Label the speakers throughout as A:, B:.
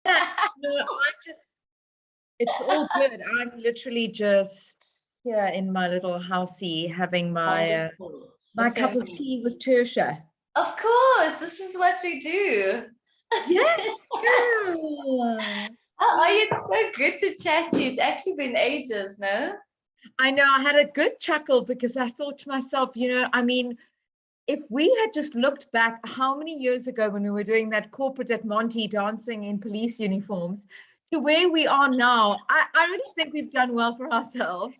A: No, I'm just, it's all good. I'm literally just here in my little housey having my
B: Wonderful.
A: my
B: Listen,
A: cup of tea with Tertia.
B: of course, this is what we do.
A: Yes, girl.
B: How are you? It's so good to chat to you. It's actually been ages, no?
A: I know I had a good chuckle because I thought to myself, I mean, if we had just looked back how many years ago when we were doing that corporate at Monty dancing in police uniforms to where we are now, I really think we've done well for ourselves.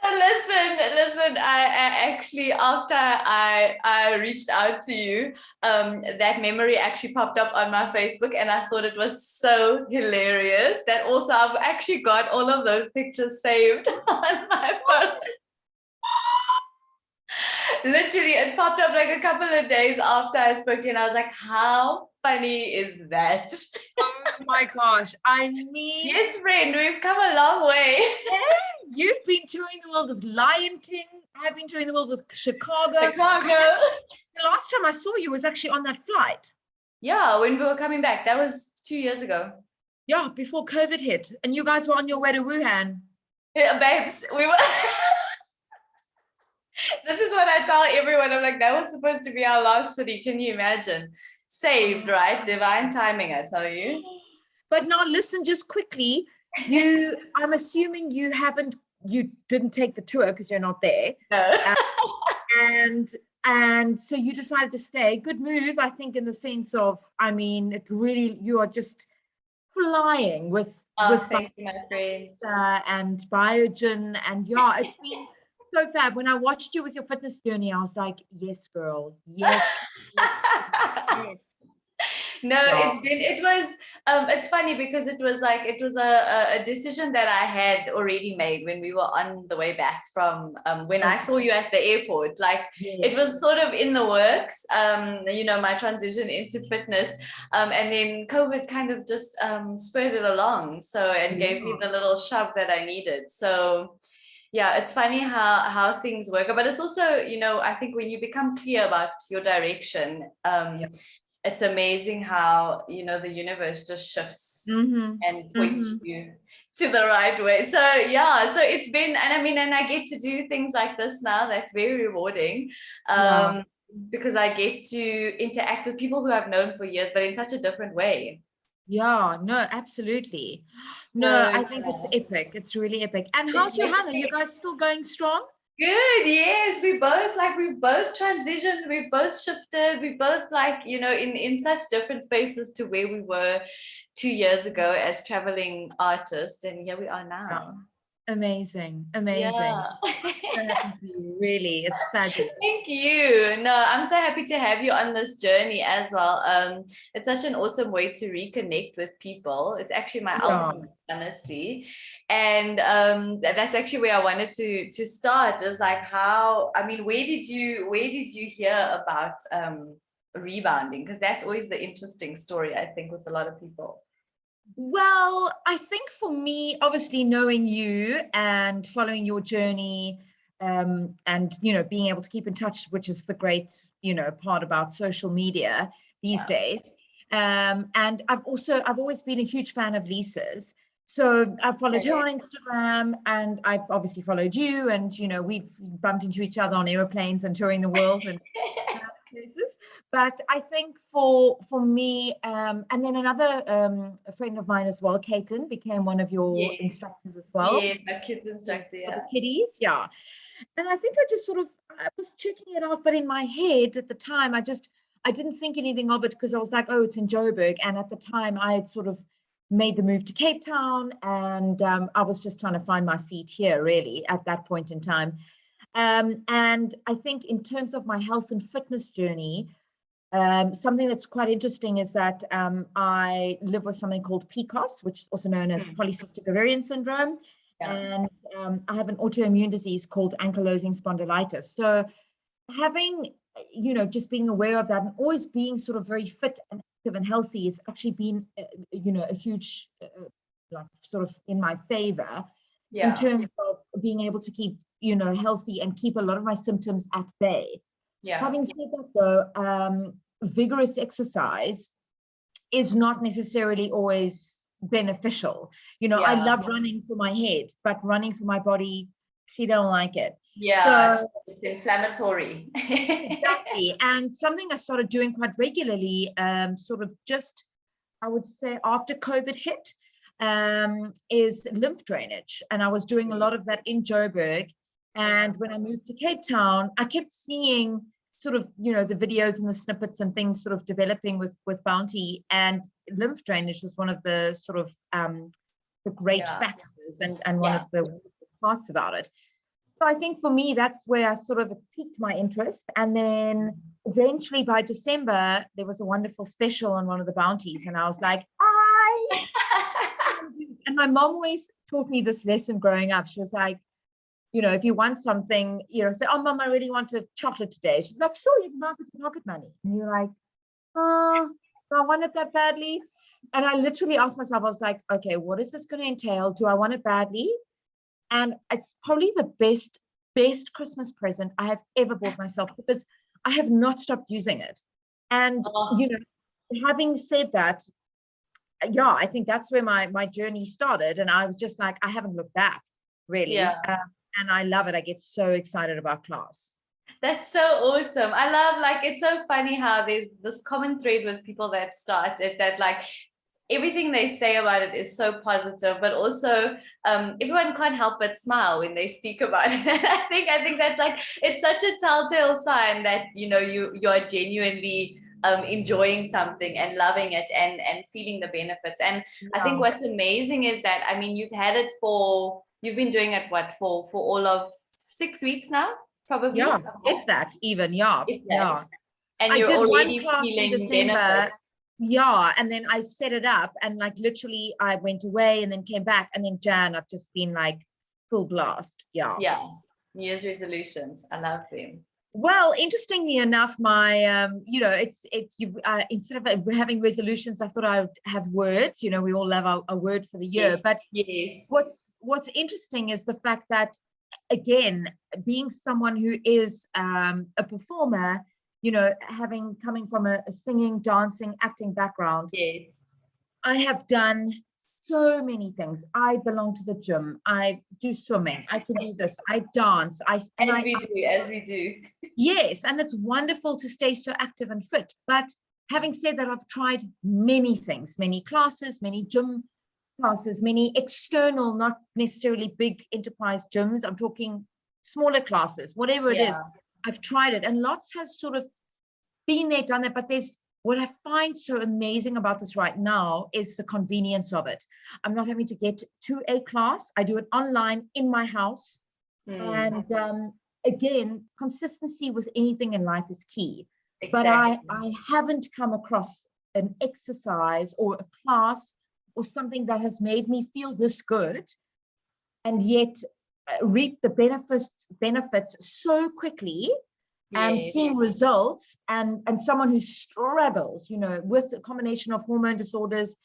B: Listen. I actually, after I reached out to you, that memory actually popped up on my Facebook, and I thought it was so hilarious that also I've actually got all of those pictures saved on my phone. Literally, it popped up like a couple of days after I spoke to you, and I was like, how funny is that?
A: Oh my gosh. I mean,
B: Yes, friend, we've come a long way.
A: you've been touring the world with Lion King. I've been touring the world with Chicago.
B: Chicago.
A: The last time I saw you was actually on that flight.
B: Yeah, when we were coming back, that was 2 years ago.
A: Yeah, before COVID hit. And you guys were on your way to Wuhan.
B: Yeah, babes, we were. This is what I tell everyone. I'm like, that was supposed to be our last city. Can you imagine? Saved, right? Divine timing, I tell you.
A: But now listen, just quickly, I'm assuming you didn't take the tour because you're not there.
B: No.
A: And so you decided to stay. Good move, I think, in the sense of, I mean, you are just flying with
B: Thank you, my friends.
A: and Biogen, and yeah, it's been so fab. When I watched you with your fitness journey, I was like, yes, girl, yes, yes.
B: No,
A: Yeah.
B: it's funny because it was a decision that I had already made when we were on the way back from when I saw you at the airport. Like, it was sort of in the works, my transition into fitness, and then COVID kind of just spurred it along, so, and gave me the little shove that I needed. So yeah, it's funny how things work, but it's also, I think when you become clear about your direction, it's amazing how, the universe just shifts and points you to the right way. So yeah, so it's been, and I mean, and I get to do things like this now. That's very rewarding, because I get to interact with people who I've known for years, but in such a different way.
A: Yeah, no, absolutely.
B: So,
A: No, I think it's epic. It's really epic. And how's Johanna? You guys still going strong?
B: Good, yes. We both transitioned, we both shifted, we both, like, in such different spaces to where we were 2 years ago as traveling artists, and here we are now.
A: Yeah. Amazing.
B: Yeah.
A: I'm so happy for you, really. It's fabulous.
B: Thank you. No, I'm so happy to have you on this journey as well. It's such an awesome way to reconnect with people. It's actually my ultimate, honestly. And that's actually where I wanted to start, is like, how, I mean, where did you hear about rebounding? Because that's always the interesting story, I think, with a lot of people.
A: Well, I think for me, obviously knowing you and following your journey, and being able to keep in touch, which is the great part about social media these days. And I've always been a huge fan of Lisa's, so I followed her on Instagram, and I've obviously followed you, and we've bumped into each other on airplanes and touring the world and places. But I think for me, and then another a friend of mine as well, Caitlin, became one of your instructors as well.
B: Yeah, my kids instructor,
A: the kiddies, yeah. And I think I was checking it out, but in my head at the time, I didn't think anything of it, because I was like, oh, it's in Joburg. And at the time, I had sort of made the move to Cape Town, and I was just trying to find my feet here, really, at that point in time. And I think in terms of my health and fitness journey, something that's quite interesting is that I live with something called PCOS, which is also known as polycystic ovarian syndrome. And I have an autoimmune disease called ankylosing spondylitis. So having, just being aware of that and always being sort of very fit and active and healthy has actually been, a huge, sort of in my favor in terms of being able to keep, healthy and keep a lot of my symptoms at bay. Having said that, though, vigorous exercise is not necessarily always beneficial. You know, I love running for my head, but running for my body, she don't like it.
B: Yeah,
A: So,
B: it's inflammatory.
A: exactly. And something I started doing quite regularly, sort of just, I would say after COVID hit, is lymph drainage. And I was doing a lot of that in Joburg. And when I moved to Cape Town, I kept seeing sort of, you know, the videos and the snippets and things sort of developing with Bounty, and lymph drainage was one of the sort of the great factors and one of the parts about it. So I think for me, that's where I sort of piqued my interest. And then eventually by December, there was a wonderful special on one of the Bounties. And I was like, and my mom always taught me this lesson growing up. She was like, you know, if you want something, you know, say, oh, Mom, I really want a chocolate today. She's like, sure, you can buy it with your pocket money. And you're like, oh, do I want it that badly? And I literally asked myself, I was like, okay, what is this going to entail? Do I want it badly? And it's probably the best Christmas present I have ever bought myself, because I have not stopped using it. And, you know, having said that, yeah, I think that's where my journey started. And I was just like, I haven't looked back, really. And I love it. I get so excited about class.
B: That's so awesome. I love, like, it's so funny how there's this common thread with people that start it, that like everything they say about it is so positive, but also everyone can't help but smile when they speak about it. I think that's like, it's such a telltale sign that, you know, you are genuinely enjoying something and loving it and feeling the benefits. And I think what's amazing is that, I mean, you've been doing it for all of 6 weeks now, probably.
A: Yeah, if that even, yeah.
B: And
A: I
B: you're
A: did
B: already
A: one class in December.
B: benefits.
A: Yeah, and then I set it up, and like literally I went away and then came back, and then Jan, I've just been like full blast. Yeah.
B: New Year's resolutions, I love them.
A: Well, interestingly enough, my you know, it's you instead of having resolutions, I thought I would have words. You know, we all have a word for the year. But what's interesting is the fact that, again, being someone who is a performer, you know, coming from a singing, dancing, acting background, I have done so many things. I belong to the gym. I do swimming. I can do this. I dance. As
B: we do.
A: Yes, and it's wonderful to stay so active and fit. But having said that, I've tried many things, many classes, many gym classes, many external, not necessarily big enterprise gyms. I'm talking smaller classes, whatever it is. I've tried it, and lots has sort of been there, done that. But there's what I find so amazing about this right now is the convenience of it. I'm not having to get to a class. I do it online in my house. And again, consistency with anything in life is key. But I haven't come across an exercise or a class or something that has made me feel this good and yet reap the benefits so quickly. And seeing results, and someone who struggles, you know, with a combination of hormone disorders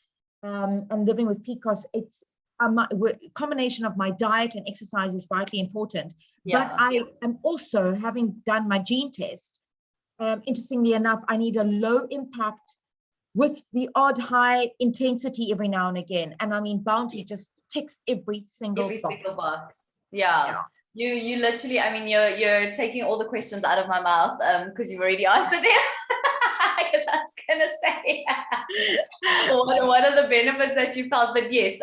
A: and living with PCOS, it's a combination of my diet and exercise is vitally important. But I am also, having done my gene test, interestingly enough, I need a low impact with the odd high intensity every now and again. And I mean, Bounty just ticks every single box.
B: You literally, I mean, you're taking all the questions out of my mouth because you've already answered them. Because I was gonna say what are the benefits that you felt? But yes,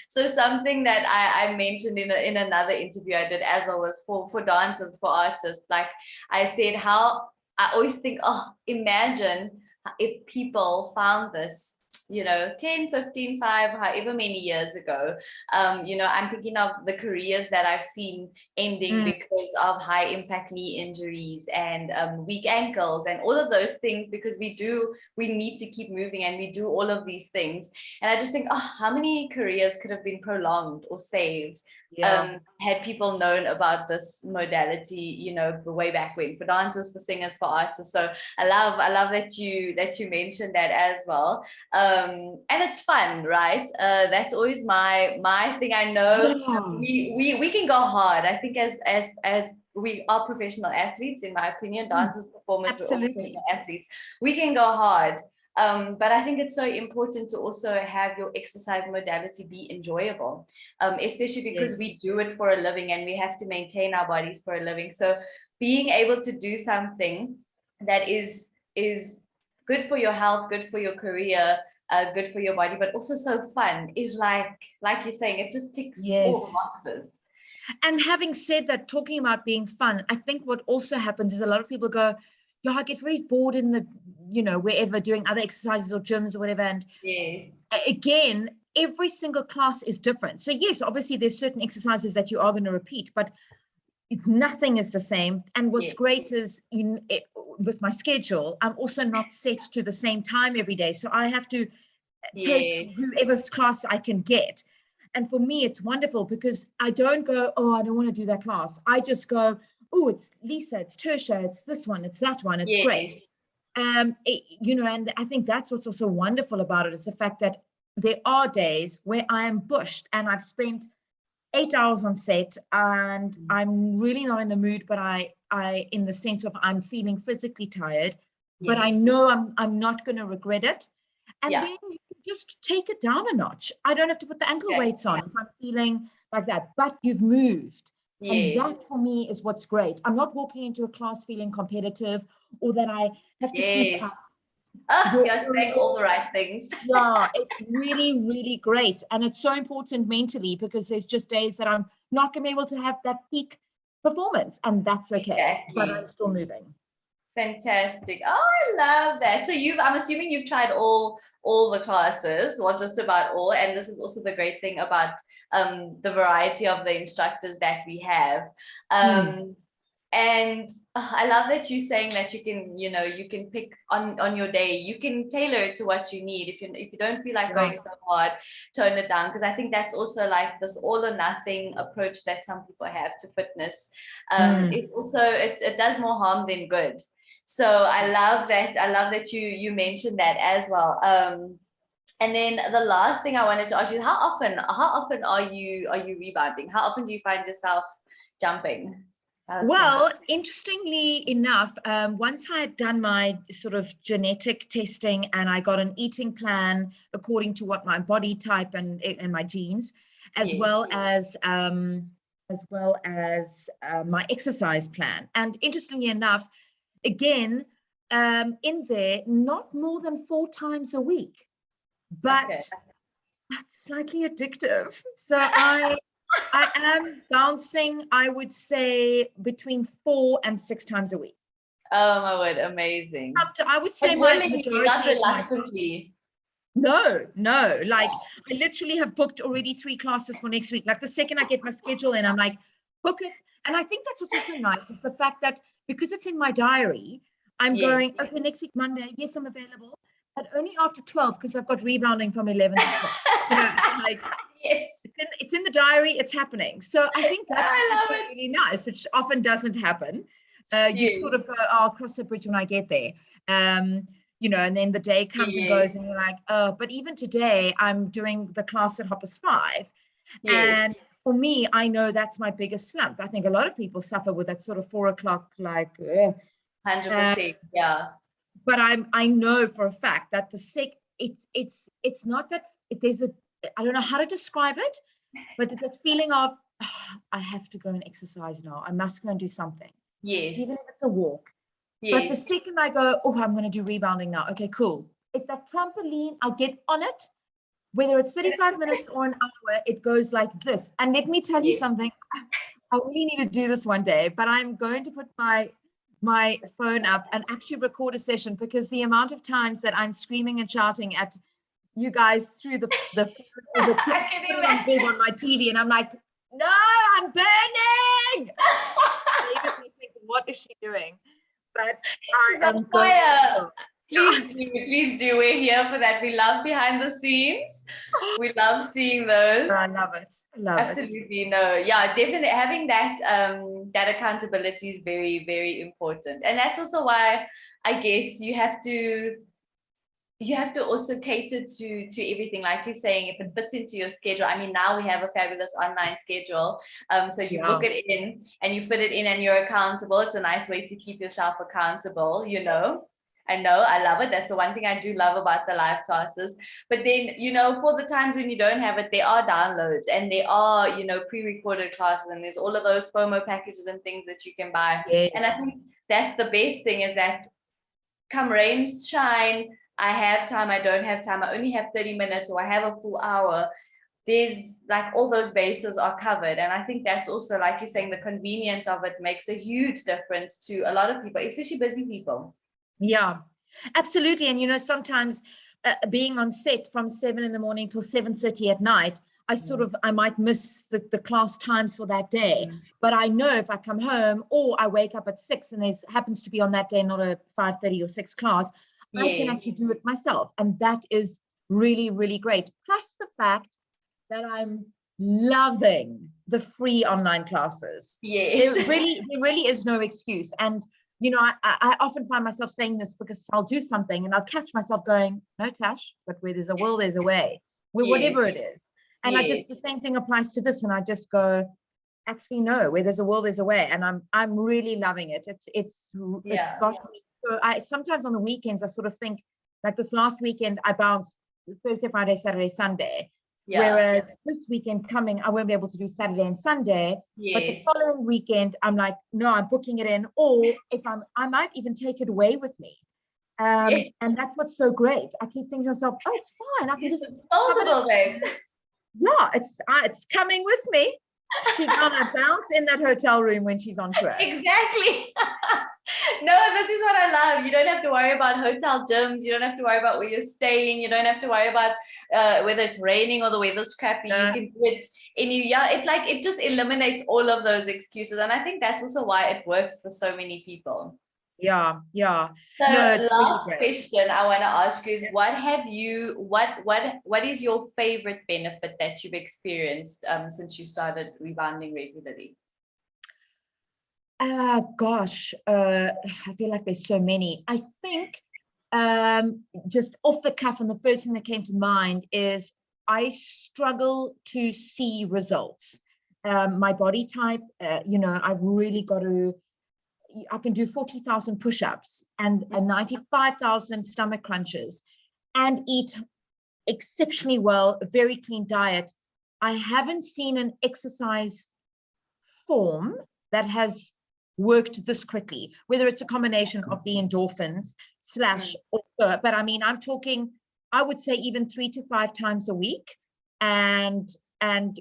B: so something that I mentioned in another interview I did as well was for dancers, for artists. Like I said, how I always think, oh, imagine if people found this, you know, 10, 15, 5, however many years ago. You know, I'm thinking of the careers that I've seen ending because of high impact knee injuries and weak ankles and all of those things, because we need to keep moving and we do all of these things. And I just think, oh, how many careers could have been prolonged or saved had people known about this modality, you know, way back when, for dancers, for singers, for artists. So I love that you mentioned that as well. And it's fun, right? That's always my thing. I know we can go hard. I think as we are professional athletes, in my opinion, dancers, performers, we're all professional athletes. We can go hard. But I think it's so important to also have your exercise modality be enjoyable, especially because we do it for a living and we have to maintain our bodies for a living. So being able to do something that is good for your health, good for your career, good for your body, but also so fun is like you're saying, it just ticks all the boxes.
A: And having said that, talking about being fun, I think what also happens is a lot of people go, yeah, I get very bored in the, wherever doing other exercises or gyms or whatever. And again, every single class is different. So yes, obviously there's certain exercises that you are going to repeat, but nothing is the same. And what's great is with my schedule, I'm also not set to the same time every day. So I have to take whoever's class I can get. And for me, it's wonderful because I don't go, oh, I don't want to do that class. I just go, oh, it's Lisa, it's Tertia, it's this one, it's that one. It's great. And I think that's what's also wonderful about it is the fact that there are days where I am bushed and I've spent 8 hours on set and I'm really not in the mood, but I in the sense of I'm feeling physically tired, but I know I'm not going to regret it. And then you can just take it down a notch. I don't have to put the ankle weights on if I'm feeling like that, but you've moved. And that for me is what's great. I'm not walking into a class feeling competitive or that I have to keep up.
B: You're saying all the right things.
A: Yeah, it's really, really great. And it's so important mentally because there's just days that I'm not going to be able to have that peak performance, and that's okay. But I'm still moving.
B: Fantastic. Oh, I love that. So I'm assuming you've tried all the classes, or just about all. And this is also the great thing about the variety of the instructors that we have. And I love that you're saying that you can pick on your day, you can tailor it to what you need. If you don't feel like going so hard, tone it down. Because I think that's also like this all or nothing approach that some people have to fitness. It also, it does more harm than good. So I love that you mentioned that as well. And then the last thing I wanted to ask you, how often are you rebounding? How often do you find yourself jumping?
A: Well, interestingly enough, once I had done my sort of genetic testing and I got an eating plan according to what my body type and my genes, as well as my exercise plan. And interestingly enough, again, in there, not more than 4 times a week, but that's slightly addictive. So I am bouncing, I would say, between 4 and 6 times a week.
B: Oh my word, amazing.
A: I would say my majority is No, like I literally have booked already 3 classes for next week. Like the second I get my schedule in, I'm like, book it. And I think that's what's also nice is the fact that because it's in my diary, I'm going, okay, next week, Monday, yes, I'm available, but only after 12 because I've got rebounding from 11 to 12. Like, it's in the diary, it's happening. So I think that's also really nice, which often doesn't happen. You sort of go, oh, I'll cross the bridge when I get there. And then the day comes and goes and you're like, oh, but even today I'm doing the class at Hoppers 5. And for me, I know that's my biggest slump. I think a lot of people suffer with that sort of 4 o'clock, like,
B: 100%,
A: But I know for a fact that it's not that there's I don't know how to describe it, but that feeling of I have to go and exercise now. I must go and do something. Even if it's a walk. But the second I go, oh, I'm going to do rebounding now. Okay, cool. If that trampoline, I get on it, whether it's 35 minutes or an hour, it goes like this. And let me tell you something. I really need to do this one day, but I'm going to put my phone up and actually record a session because the amount of times that I'm screaming and shouting at you guys through the on my TV, and I'm like, no, I'm burning. They think, what is she doing? But I am
B: fire. Please do. We're here for that. We love behind the scenes. We love seeing those.
A: I love it.
B: Absolutely. No, yeah, definitely having that that accountability is very, very important. And that's also why I guess you have to also cater to everything, like you're saying, if it fits into your schedule. I mean, now we have a fabulous online schedule, so you book it in and you fit it in and you're accountable. It's a nice way to keep yourself accountable, I know, I love it. That's the one thing I do love about the live classes. But then, you know, for the times when you don't have it, there are downloads and there are, you know, pre-recorded classes, and there's all of those FOMO packages and things that you can buy.
A: Yes.
B: And I think that's the best thing, is that come rain, shine, I have time, I don't have time, I only have 30 minutes, or I have a full hour. There's like all those bases are covered. And I think that's also, like you're saying, the convenience of it makes a huge difference to a lot of people, especially busy people.
A: Yeah, absolutely. And, you know, sometimes being on set from 7 in the morning till 7:30 at night, I might miss the class times for that day. But I know if I come home or I wake up at 6 and there happens to be on that day not a 5:30 or 6 class, I can actually do it myself. And that is really, really great. Plus the fact that I'm loving the free online classes.
B: Yes.
A: There really is no excuse. And, you know, I often find myself saying this because I'll do something and I'll catch myself going, no, Tash, but where there's a will, there's a way, whatever it is. And the same thing applies to this. And I just go, actually, no, where there's a will, there's a way. And I'm really loving it. It's got me. So sometimes on the weekends, I sort of think, like this last weekend, I bounced Thursday, Friday, Saturday, Sunday. Whereas this weekend coming, I won't be able to do Saturday and Sunday. But the following weekend, I'm like, no, I'm booking it in. Or if I might even take it away with me. And that's what's so great. I keep thinking to myself, oh, it's fine. I can just
B: foldable bags.
A: Yeah, it's coming with me. She's gonna bounce in that hotel room when she's on tour.
B: Exactly. No, this is what I love. You don't have to worry about hotel gyms. You don't have to worry about where you're staying. You don't have to worry about whether it's raining or the weather's crappy. You can do it it just eliminates all of those excuses. And I think that's also why it works for so many people.
A: Yeah.
B: So last question I want to ask you is, what is your favorite benefit that you've experienced since you started rebounding regularly?
A: Gosh, I feel like there's so many. I think just off the cuff, and the first thing that came to mind is I struggle to see results. My body type, you know, I've really got to, I can do 40,000 push-ups and 95,000 stomach crunches and eat exceptionally well, a very clean diet. I haven't seen an exercise form that has worked this quickly, whether it's a combination of the endorphins also, but I mean, I'm talking, I would say even 3 to 5 times a week, and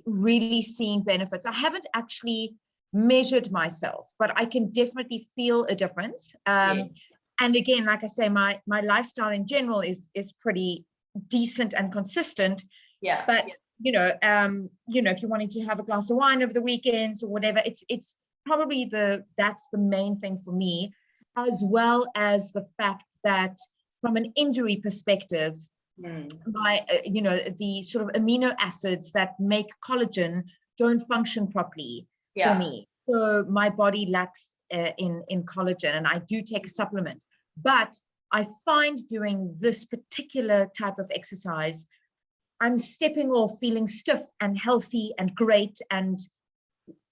A: really seeing benefits. I haven't actually measured myself, but I can definitely feel a difference. And again, like I say, my lifestyle in general is pretty decent and consistent. But you know, if you're wanting to have a glass of wine over the weekends or whatever, it's probably that's the main thing for me, as well as the fact that from an injury perspective, the sort of amino acids that make collagen don't function properly for me. So my body lacks in collagen, and I do take a supplement. But I find doing this particular type of exercise, I'm stepping off feeling stiff and healthy and great and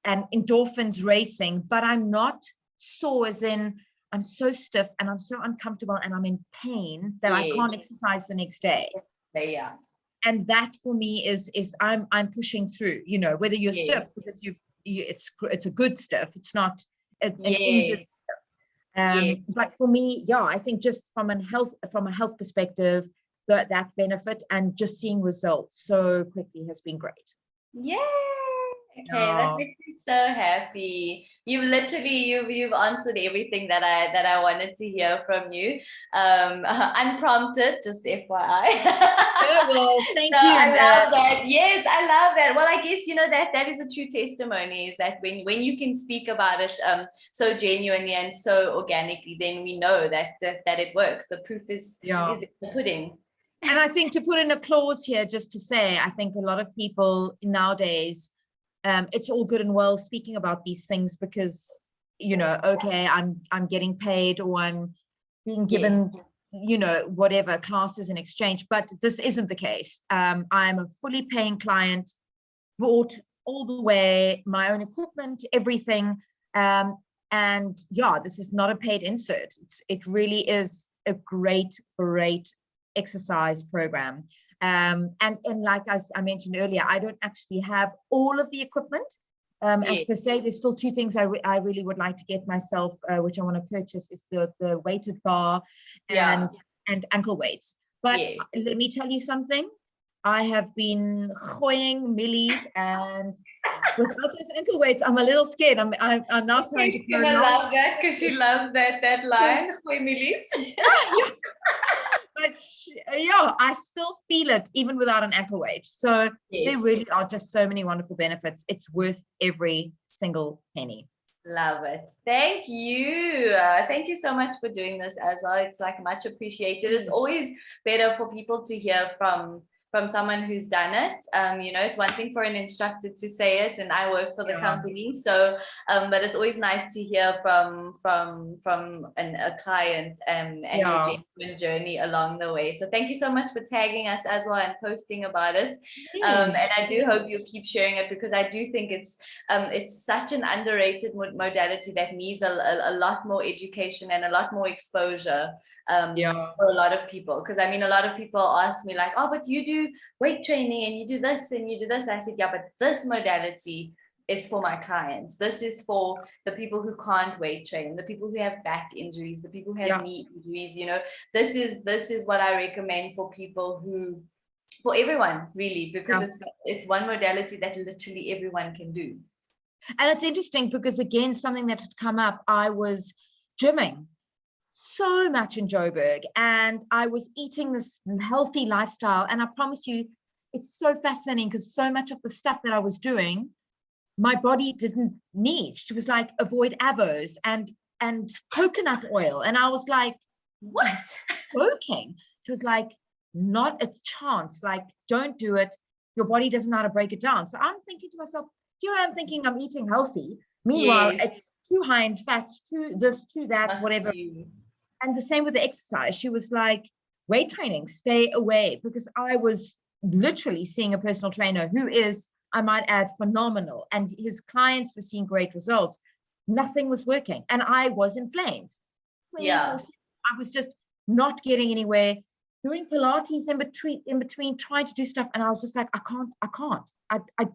A: endorphins racing, but I'm not sore, as in I'm so stiff and I'm so uncomfortable and I'm in pain that I can't exercise the next day. And that for me is I'm pushing through, you know, whether you're stiff because it's a good stiff, it's not an injured stiff. But for me, I think just from a health perspective, that benefit and just seeing results so quickly has been great.
B: Okay, that makes me so happy. You've answered everything that I wanted to hear from you. Unprompted, just FYI.
A: Well, thank you.
B: I love that. Yes, I love that. Well, I guess, you know, that is a true testimony, is that when you can speak about it so genuinely and so organically, then we know that it works. The proof is in the pudding.
A: And I think, to put in a clause here, just to say, I think a lot of people nowadays, it's all good and well speaking about these things because, you know, okay, I'm getting paid or I'm being given, you know, whatever classes in exchange, but this isn't the case. I'm a fully paying client, bought all the way, my own equipment, everything. And this is not a paid insert. It really is a great exercise program. And like I mentioned earlier, I don't actually have all of the equipment. As per se, there's still two things I really would like to get myself, which I want to purchase, is the weighted bar and ankle weights. But let me tell you something. I have been hoying millies, and without those ankle weights, I'm a little scared. I'm now starting to
B: grow. I love that because she loves that line, hoy millies.
A: But yeah, I still feel it even without an ankle weight. So there really are just so many wonderful benefits. It's worth every single penny.
B: Love it. Thank you. Thank you so much for doing this as well. It's like much appreciated. It's always better for people to hear from someone who's done it. You know, it's one thing for an instructor to say it, and I work for the company. So, but it's always nice to hear from a client and your genuine journey along the way. So thank you so much for tagging us as well and posting about it. And I do hope you'll keep sharing it, because I do think it's such an underrated modality that needs a lot more education and a lot more exposure. For a lot of people, because I mean, a lot of people ask me like, oh, but you do weight training and you do this and you do this. I said, yeah, but this modality is for my clients. This is for the people who can't weight train, the people who have back injuries, the people who have knee injuries. You know, this is what I recommend for people for everyone really, because it's one modality that literally everyone can do.
A: And it's interesting because, again, something that had come up, I was gymming so much in Joburg, and I was eating this healthy lifestyle, and I promise you, it's so fascinating because so much of the stuff that I was doing, my body didn't need. She was like, avoid avos and coconut oil, and I was like, what? Working? She was like, not a chance, like, don't do it, your body doesn't know how to break it down. So I'm thinking to myself, here I am thinking I'm eating healthy, meanwhile it's too high in fats, too this, too that, whatever. And the same with the exercise. She was like, weight training, stay away, because I was literally seeing a personal trainer who is, I might add, phenomenal, and his clients were seeing great results. Nothing was working, and I was inflamed. I was just not getting anywhere, doing Pilates in between trying to do stuff, and I was just like, I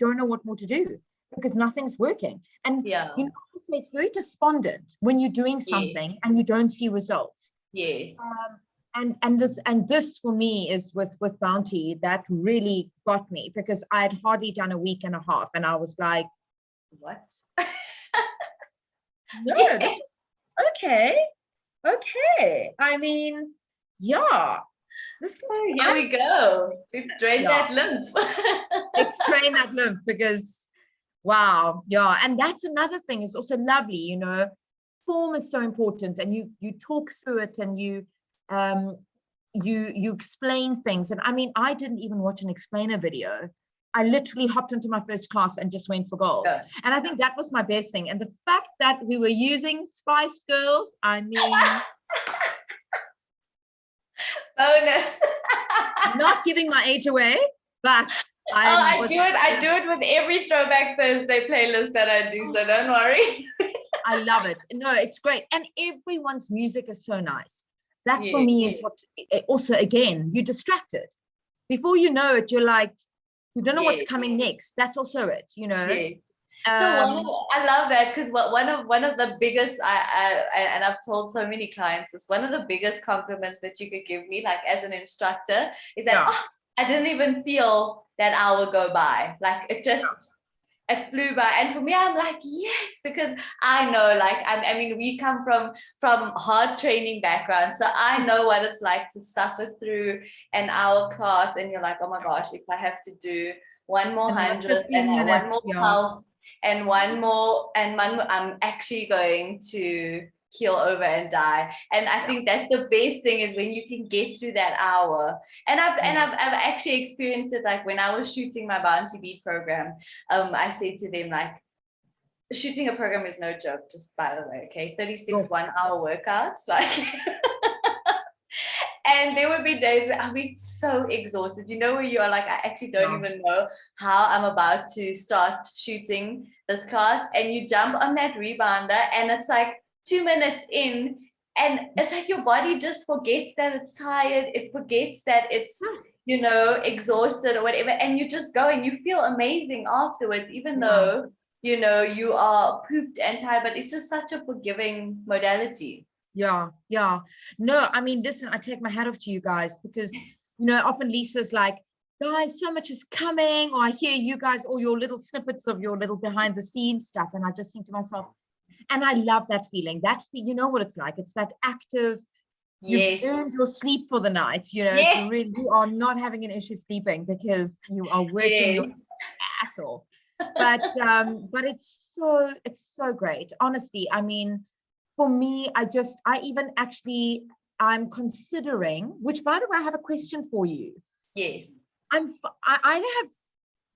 A: don't know what more to do, because nothing's working. And you know, it's very despondent when you're doing something and you don't see results. And this for me is with Bounty that really got me, because I had hardly done a week and a half, and I was like,
B: what?
A: No, this is okay. I mean, this is,
B: here we go. Let's drain that lymph.
A: Let's drain that lymph, because wow, and that's another thing. It's also lovely, you know, form is so important, and you talk through it, and you explain things. And I mean, I didn't even watch an explainer video. I literally hopped into my first class and just went for gold. And I think that was my best thing. And the fact that we were using Spice Girls, I mean,
B: bonus.
A: Not giving my age away, but
B: I do it with every Throwback Thursday playlist that I do, so don't worry.
A: I love it. No, it's great. And everyone's music is so nice. That for me is what, also, again, you're distracted. Before you know it, you're like, you don't know what's coming next. That's also it, you know.
B: So I love that, because one of the biggest, and I've told so many clients this, one of the biggest compliments that you could give me, like as an instructor, is that I didn't even feel that hour go by. Like it flew by. And for me, I'm like, yes, because I know, like, I mean, we come from hard training background, so I know what it's like to suffer through an hour class, and you're like, oh my gosh, if I have to do one more 100 and one more pulse and one more, I'm actually going to keel over and die. And I think that's the best thing, is when you can get through that hour. And I've actually experienced it, like when I was shooting my Bounty Beat program. I said to them, like, shooting a program is no joke, just by the way, okay? 36 1-hour workouts, like and there would be days where I'd be so exhausted, you know, where you are like, I actually don't even know how I'm about to start shooting this class, and you jump on that rebounder, and it's like 2 minutes in, And it's like your body just forgets that it's tired. It forgets that it's, exhausted or whatever. And you just go and you feel amazing afterwards, even though, you are pooped and tired, but it's just such a forgiving modality.
A: Yeah. No, I mean, listen, I take my hat off to you guys because, often Lisa's like, guys, so much is coming, or I hear you guys, all your little snippets of your little behind the scenes stuff. And I just think to myself, and I love that feeling. You know what it's like. It's that active, you've earned your sleep for the night. It's really, you are not having an issue sleeping because you are working your ass off. But it's so great. Honestly, I mean, for me, I'm considering, which by the way, I have a question for you.
B: Yes.
A: I either have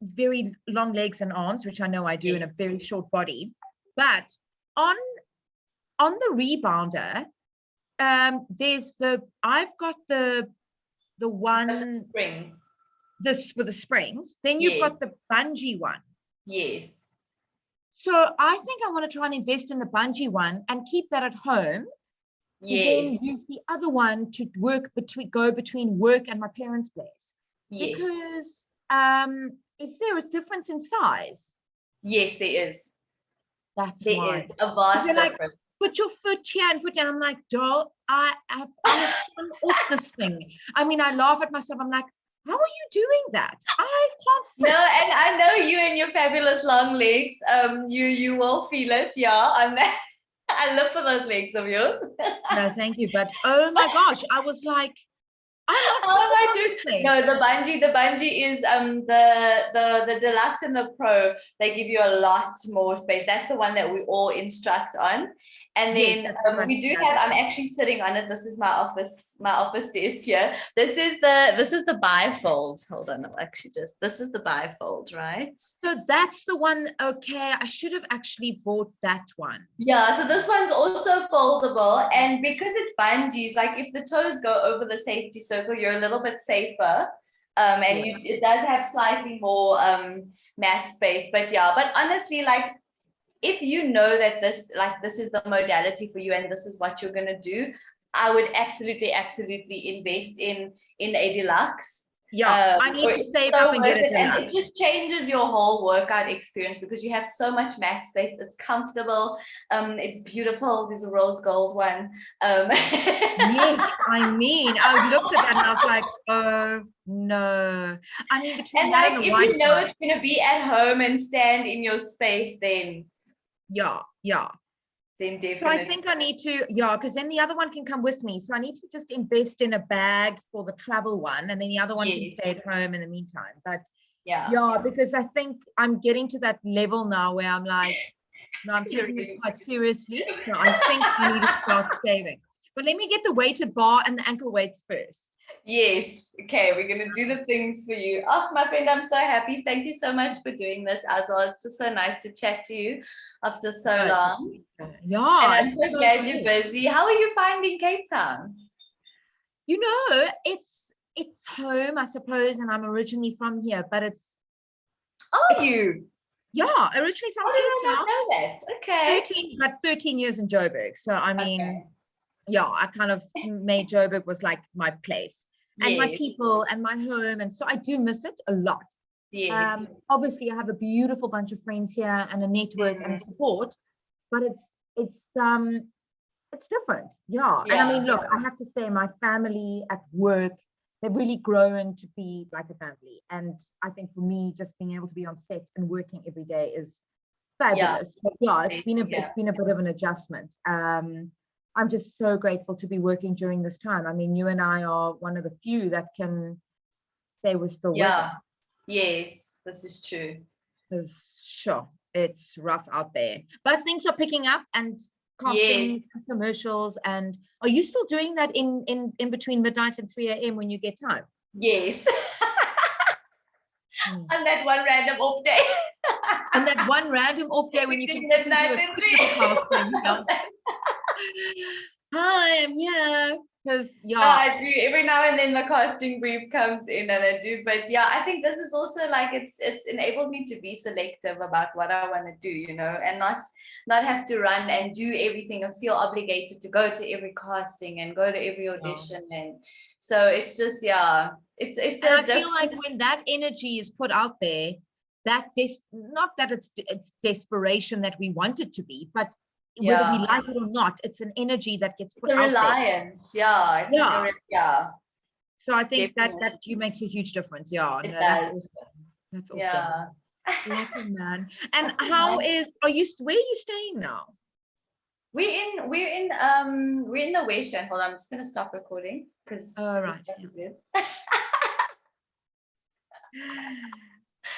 A: very long legs and arms, which I know I do, in a very short body, but on the rebounder, I've got the one
B: spring,
A: this with the springs, then you've got the bungee one.
B: Yes.
A: So I think I want to try and invest in the bungee one and keep that at home.
B: Yes.
A: And then use the other one to go between work and my parents' place.
B: Yes.
A: Because is there a difference in size?
B: Yes, there is.
A: That's
B: there
A: why.
B: is a vast difference.
A: Like, put your foot here and foot down. I'm like, doll, I have come off this thing. I mean, I laugh at myself. I'm like, how are you doing that? I can't fit.
B: No, and I know you and your fabulous long legs. You will feel it, on that. I live for those legs of yours.
A: No, thank you. But oh my gosh, I was like,
B: No, the bungee is the deluxe and the pro. They give you a lot more space. That's the one that we all instruct on. And then we do have. I'm actually sitting on it. This is my office desk here. This is the bifold. Hold on, this is the bifold, right?
A: So that's the one. Okay, I should have actually bought that one.
B: Yeah. So this one's also foldable, and because it's bungees, like if the toes go over the safety circle, you're a little bit safer. It does have slightly more mat space, but honestly, like, if you know that this is the modality for you and this is what you're going to do, I would absolutely invest in a deluxe.
A: Yeah, I need to save up and get a deluxe.
B: And it just changes your whole workout experience because you have so much mat space. It's comfortable. It's beautiful. There's a rose gold one.
A: Yes, I mean, I looked at that and I was like, oh no. I mean, between that and the white
B: one. If you know it's going to be at home and stand in your space, then
A: yeah.
B: Then definitely.
A: So I think I need to, because then the other one can come with me. So I need to just invest in a bag for the travel one, and then the other one can stay at home in the meantime. But because I think I'm getting to that level now where I'm like, no, I'm taking this quite seriously. So I think I need to start saving. But let me get the weighted bar and the ankle weights first.
B: Yes. Okay, we're going to do the things for you. Oh, my friend, I'm so happy. Thank you so much for doing this as well. It's just so nice to chat to you after so long.
A: Yeah.
B: And I'm so glad you're busy. How are you finding Cape Town?
A: It's home, I suppose, and I'm originally from here, but it's...
B: Are you?
A: Yeah, originally from Cape Town.
B: I know that. Okay.
A: 13 years in Joburg. So, I mean... Yeah, I kind of made Joburg was like my place and my people and my home. And so I do miss it a lot.
B: Yes.
A: Obviously, I have a beautiful bunch of friends here and a network and support, but it's different. Yeah. And I mean, look, I have to say my family at work, they've really grown to be like a family. And I think for me, just being able to be on set and working every day is fabulous. But it's been a bit of an adjustment. I'm just so grateful to be working during this time. I mean, you and I are one of the few that can say we're still working.
B: Yes, this is true.
A: Because sure, it's rough out there. But things are picking up and castings, commercials. And are you still doing that in between midnight and 3 a.m. when you get time?
B: Yes. On that one random off day.
A: On that one random off day when you can fit into a quick little casting. Hi, I'm here. Because
B: I do. Every now and then the casting brief comes in and I do. But yeah, I think this is also like it's enabled me to be selective about what I want to do, you know, and not have to run and do everything and feel obligated to go to every casting and go to every audition. And so it's just, yeah, it's
A: and I feel like when that energy is put out there, that not that it's desperation that we want it to be, but whether we like it or not, it's an energy that gets put out
B: reliance.
A: there.
B: Yeah. It's
A: Yeah.
B: Yeah.
A: So I think that makes a huge difference. Yeah.
B: It
A: No,
B: does.
A: that's awesome. That's awesome.
B: Yeah.
A: Lucky man. And how is, where are you staying now?
B: We're in the West End. Hold on, I'm just gonna stop recording because
A: right.